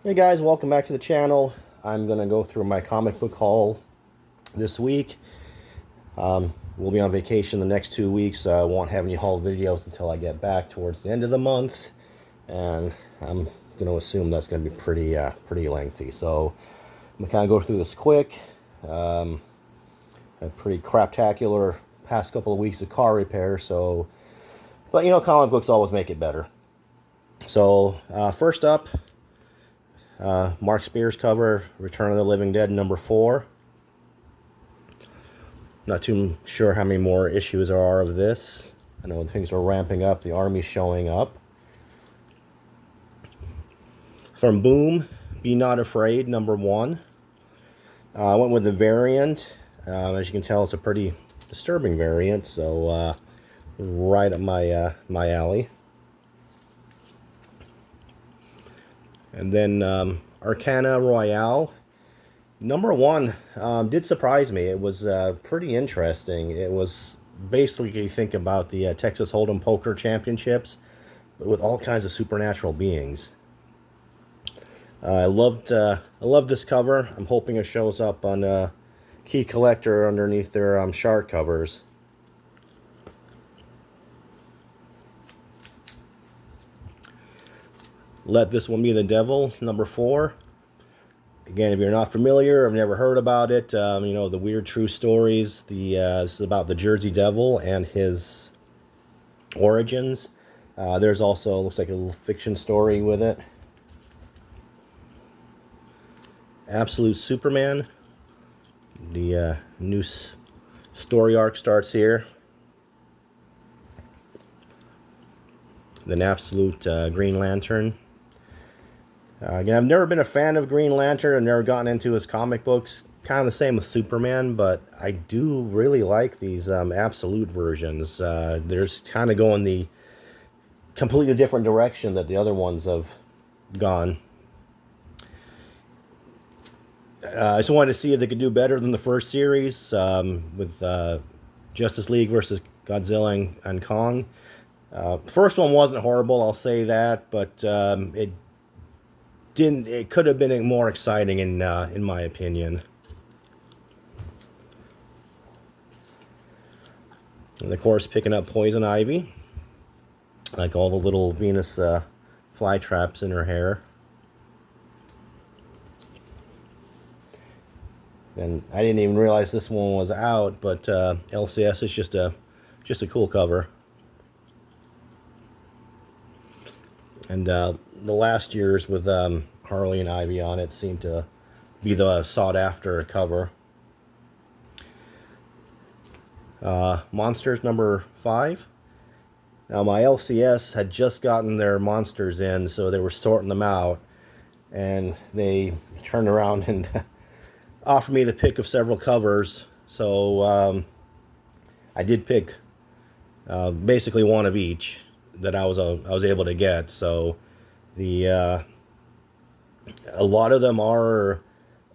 Hey guys, welcome back to the channel. I'm going to go through my comic book haul this week. We'll be on vacation the next 2 weeks. I won't have any haul videos until I get back towards the end of the month. And I'm going to assume that's going to be pretty lengthy. So I'm going to kind of go through this quick. A pretty craptacular past couple of weeks of car repair. But you know, comic books always make it better. So first up, Mark Spears cover, Return of the Living Dead #4. Not too sure how many more issues there are of this. I know things are ramping up. The army's showing up. From Boom, Be Not Afraid #1. I went with the variant. As you can tell, it's a pretty disturbing variant, so right up my alley. And then Arcana Royale #1 did surprise me. It was pretty interesting. It was basically, you think about the Texas Hold'em Poker Championships, but with all kinds of supernatural beings. I loved this cover. I'm hoping it shows up on Key Collector underneath their shark covers. Let This One Be the Devil #4. Again, if you're not familiar, I've never heard about it. You know, the weird true stories. This is about the Jersey Devil and his origins. There's also, looks like a little fiction story with it. Absolute Superman. The new story arc starts here. Then Absolute Green Lantern. Again, I've never been a fan of Green Lantern. I've never gotten into his comic books. Kind of the same with Superman, but I do really like these Absolute versions. They're kind of going the completely different direction that the other ones have gone. I just wanted to see if they could do better than the first series with Justice League versus Godzilla and Kong. The first one wasn't horrible, I'll say that, but it didn't. It could have been more exciting in my opinion. And of course, picking up Poison Ivy, like all the little Venus fly traps in her hair. And I didn't even realize this one was out, but LCS is just a cool cover. And the last years with Harley and Ivy on it seemed to be the sought-after cover. Monsters #5. Now, my LCS had just gotten their monsters in, so they were sorting them out. And they turned around and offered me the pick of several covers. So I did pick basically one of each that I was able to get. So a lot of them are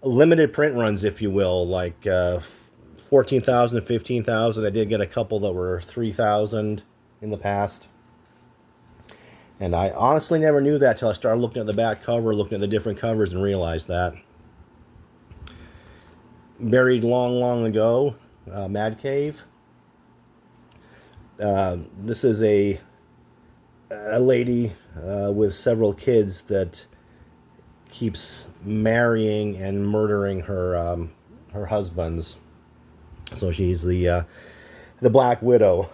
limited print runs, if you will, like 14,000 to 15,000. I did get a couple that were 3,000 in the past. And I honestly never knew that till I started looking at the back cover, looking at the different covers, and realized that. Buried long ago, Mad Cave. This is a lady with several kids that keeps marrying and murdering her husbands. So she's the Black Widow,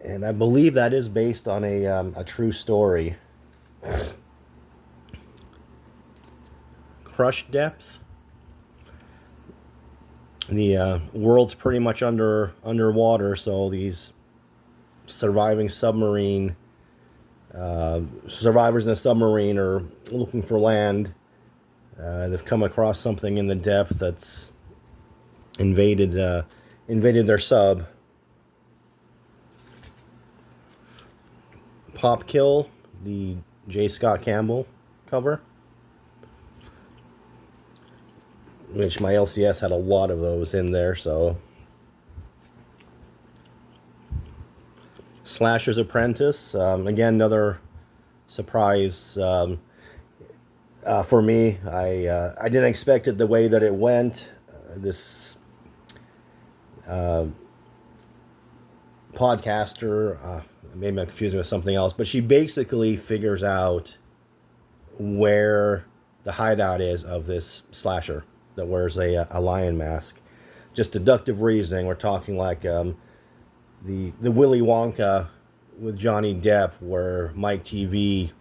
and I believe that is based on a true story. Crush Depth. The world's pretty much underwater, so these surviving submarine survivors in a submarine are looking for land. They've come across something in the depth that's invaded their sub. Pop Kill, the J. Scott Campbell cover, which my LCS had a lot of those in there. So Slasher's Apprentice, again, another surprise For me, I didn't expect it the way that it went. This podcaster, maybe I'm confusing with something else, but she basically figures out where the hideout is of this slasher that wears a lion mask. Just deductive reasoning. We're talking like the Willy Wonka with Johnny Depp, where Mike TV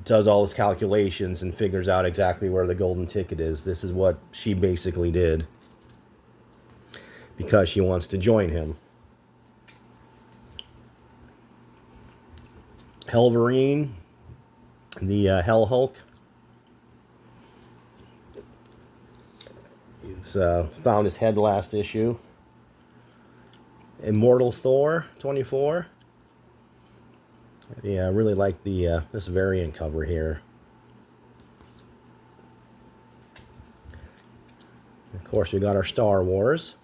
does all his calculations and figures out exactly where the golden ticket is. This is what she basically did because she wants to join him. Helverine, the Hell Hulk. He's found his head last issue. Immortal Thor 24. Yeah, I really like the this variant cover here. Of course, we got our Star Wars.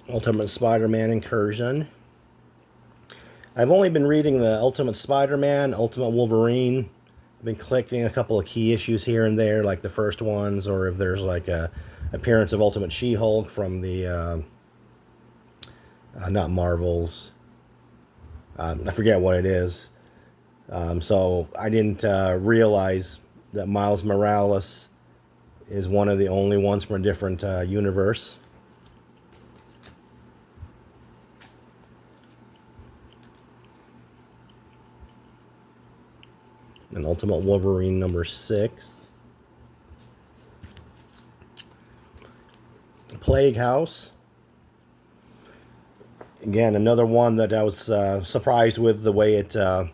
Ultimate Spider-Man Incursion. I've only been reading the Ultimate Spider-Man, Ultimate Wolverine. I've been collecting a couple of key issues here and there, like the first ones, or if there's like a appearance of Ultimate She-Hulk from the not Marvels. I forget what it is. So I didn't realize that Miles Morales is one of the only ones from a different universe. And Ultimate Wolverine number 6. Plague House. Again, another one that I was surprised with the way it, the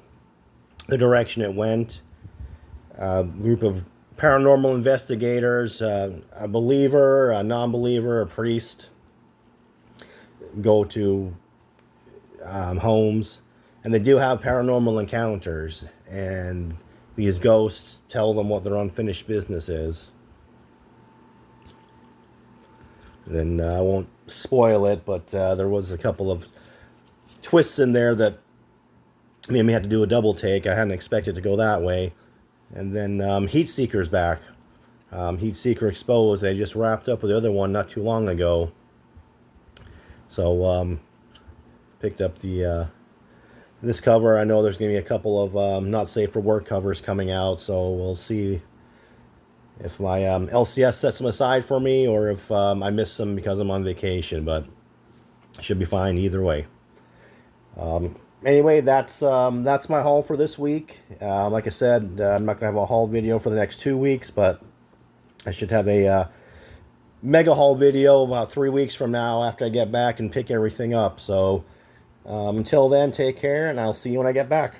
direction it went. Group of paranormal investigators, a believer, a non-believer, a priest, go to homes, and they do have paranormal encounters, and these ghosts tell them what their unfinished business is. And I won't spoil it, but there was a couple of twists in there that made me have to do a double take. I hadn't expected to go that way. And then Heat Seeker's back. Heat Seeker Exposed. They just wrapped up with the other one not too long ago. So picked up the this cover. I know there's going to be a couple of not safe for work covers coming out, so we'll see if my LCS sets them aside for me or if I miss them because I'm on vacation, but I should be fine either way. Anyway, that's my haul for this week. Like I said, I'm not going to have a haul video for the next 2 weeks, but I should have a mega haul video about 3 weeks from now after I get back and pick everything up. So until then, take care, and I'll see you when I get back.